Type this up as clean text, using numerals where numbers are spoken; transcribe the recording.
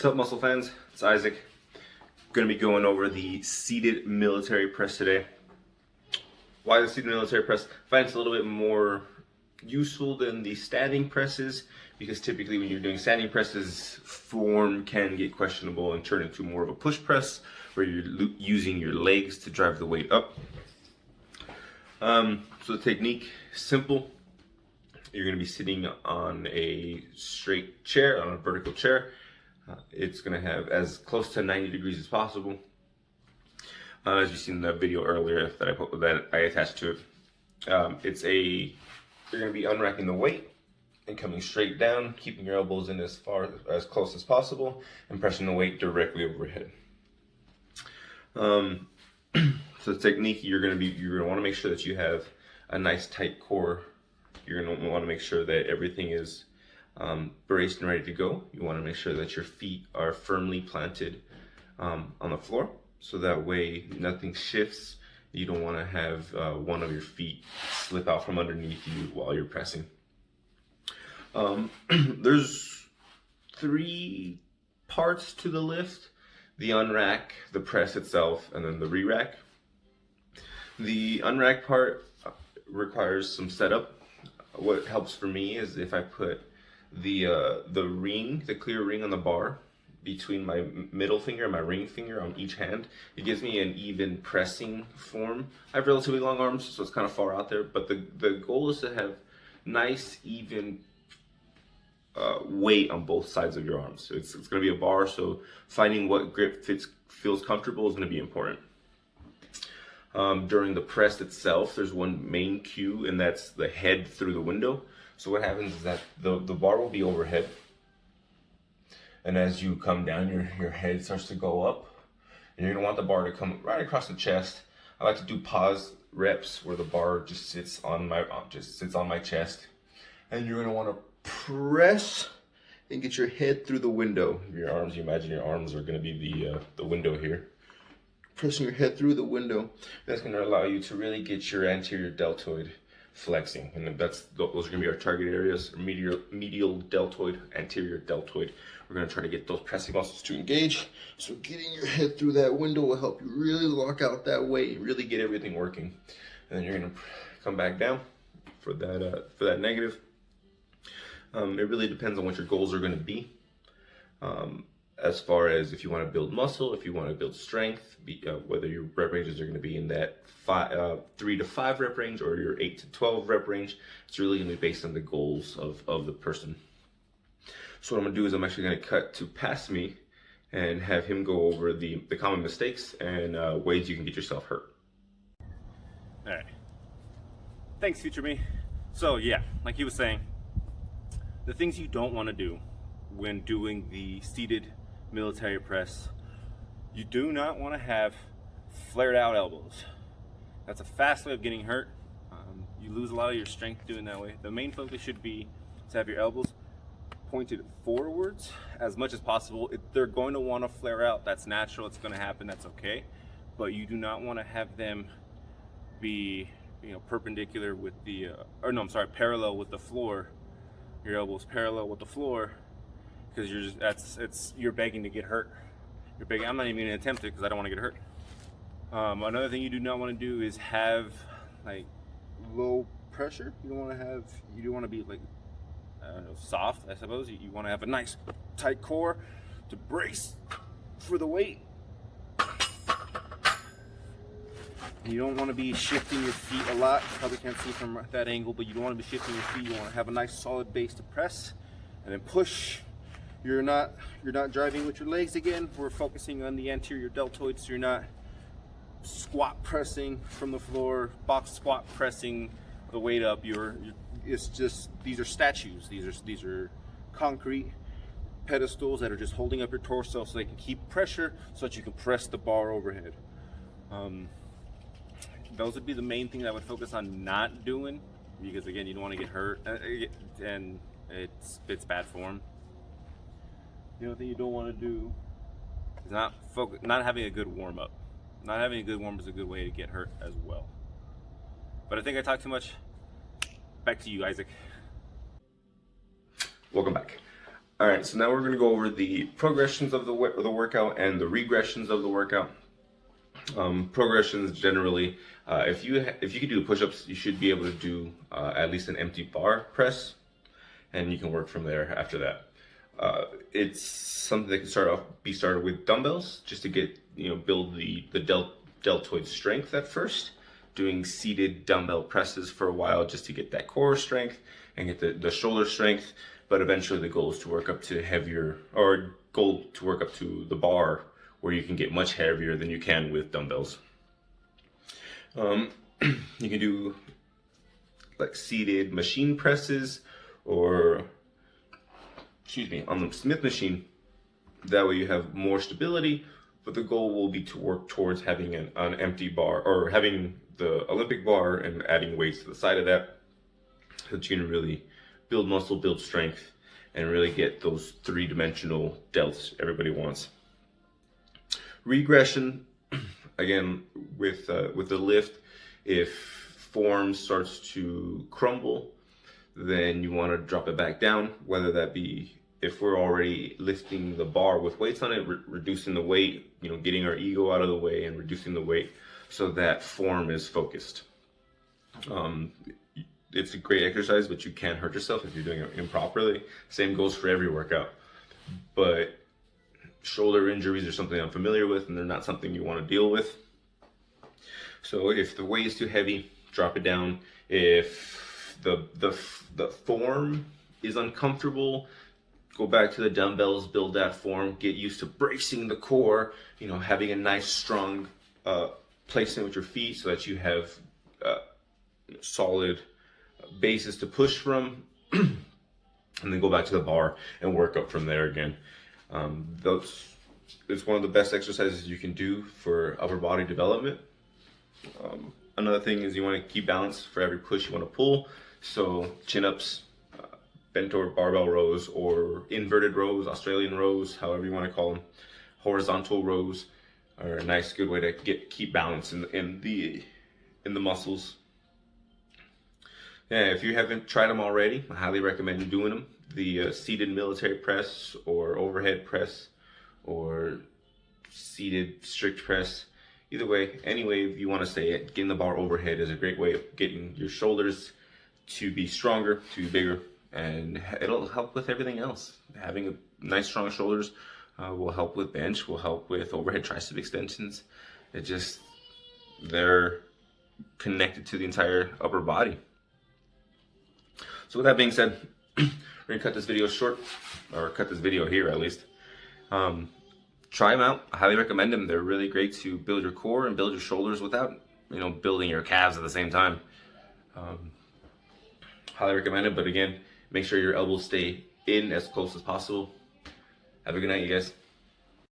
What's up, muscle fans? It's Isaac. Going to be going over the seated military press today. Why the seated military press? I find it's a little bit more useful than the standing presses, because typically when you're doing standing presses, form can get questionable and turn into more of a push press where you're using your legs to drive the weight up. So the technique, simple. You're going to be sitting on a straight chair, on a vertical chair. It's going to have as close to 90 degrees as possible. As you seen in the video earlier that I attached to it, you're going to be unracking the weight and coming straight down, keeping your elbows in as close as possible, and pressing the weight directly overhead. So the technique, you're going to want to make sure that you have a nice tight core. You're going to want to make sure that everything is braced and ready to go. You want to make sure that your feet are firmly planted on the floor, so that way nothing shifts. You don't want to have one of your feet slip out from underneath you while you're pressing. There's 3 parts to the lift: the unrack, the press itself, and then the re-rack. The unrack part requires some setup. What helps for me is if I put the clear ring on the bar between my middle finger and my ring finger on each hand. It gives me an even pressing form. I have relatively long arms, so it's kind of far out there, but the goal is to have nice, even weight on both sides of your arms. So it's going to be a bar, so finding what grip feels comfortable is going to be important. During the press itself, there's one main cue, and that's the head through the window. So what happens is that the bar will be overhead, and as you come down, your head starts to go up, and you're going to want the bar to come right across the chest. I like to do pause reps where the bar just sits on my chest, and you're going to want to press and get your head through the window. Your arms, you imagine your arms are going to be the window here. Pressing your head through the window. That's going to allow you to really get your anterior deltoid flexing, and those are going to be our target areas: medial deltoid, anterior deltoid. We're going to try to get those pressing muscles to engage. So getting your head through that window will help you really lock out that weight and really get everything working. And then you're going to come back down for that negative. It really depends on what your goals are going to be. As far as if you want to build muscle, if you want to build strength, whether your rep ranges are going to be in that 3 to 5 rep range or your 8 to 12 rep range, it's really going to be based on the goals of the person. So what I'm going to do is I'm actually going to cut to past me and have him go over the common mistakes and ways you can get yourself hurt. All right. Thanks, future me. So yeah, like he was saying, the things you don't want to do when doing the seated military press, you do not want to have flared out elbows. That's a fast way of getting hurt. You lose a lot of your strength doing that way. The main focus should be to have your elbows pointed forwards as much as possible. They're going to want to flare out. That's natural. It's going to happen. That's okay. But you do not want to have them be, perpendicular with parallel with the floor. Your elbows parallel with the floor, because you're begging to get hurt. You're begging. I'm not even going to attempt it because I don't want to get hurt. Another thing you do not want to do is have like low pressure. You don't want to be like soft, I suppose. You want to have a nice tight core to brace for the weight. You don't want to be shifting your feet a lot. You probably can't see from that angle, but you don't want to be shifting your feet. You want to have a nice solid base to press and then push. You're not driving with your legs again. We're focusing on the anterior deltoid, so you're not squat pressing from the floor, box squat pressing the weight up. It's just, these are statues. These are concrete pedestals that are just holding up your torso so they can keep pressure so that you can press the bar overhead. Those would be the main thing that I would focus on not doing, because again, you don't want to get hurt and it's bad form. The other thing you don't want to do is not having a good warm up. Not having a good warm up is a good way to get hurt as well. But I think I talked too much. Back to you, Isaac. Welcome back. All right, so now we're going to go over the progressions of the workout and the regressions of the workout. Progressions generally, if you can do push-ups, you should be able to do at least an empty bar press, and you can work from there after that. It's something that can be started with dumbbells, just to get, build the deltoid strength at first. Doing seated dumbbell presses for a while just to get that core strength and get the shoulder strength. But eventually the goal is to work up to the bar, where you can get much heavier than you can with dumbbells. You can do like seated machine presses, or on the Smith machine. That way you have more stability, but the goal will be to work towards having an empty bar, or having the Olympic bar and adding weights to the side of that, so that you can really build muscle, build strength, and really get those three-dimensional delts everybody wants. Regression, again, with the lift, if form starts to crumble, then you want to drop it back down, whether that be if we're already lifting the bar with weights on it, reducing the weight, getting our ego out of the way and reducing the weight so that form is focused. It's a great exercise, but you can hurt yourself if you're doing it improperly. Same goes for every workout. But shoulder injuries are something I'm familiar with, and they're not something you want to deal with. So if the weight is too heavy, drop it down. If the form is uncomfortable, go back to the dumbbells, build that form, get used to bracing the core, having a nice strong placement with your feet so that you have solid basis to push from, and then go back to the bar and work up from there again. It's one of the best exercises you can do for upper body development. Another thing is you want to keep balance for every push you want to pull. So chin-ups, bent over barbell rows, or inverted rows, Australian rows, however you want to call them, horizontal rows are a nice, good way to keep balance in the muscles. Yeah, if you haven't tried them already, I highly recommend you doing them. The seated military press, or overhead press, or seated strict press. Either way, any way you want to say it, getting the bar overhead is a great way of getting your shoulders to be stronger, to be bigger, and it'll help with everything else. Having a nice, strong shoulders will help with bench, will help with overhead tricep extensions. They're connected to the entire upper body. So with that being said, we're gonna cut this video short, or cut this video here at least. Try them out. I highly recommend them. They're really great to build your core and build your shoulders without, building your calves at the same time. Highly recommend it, but again, make sure your elbows stay in as close as possible. Have a good night, you guys.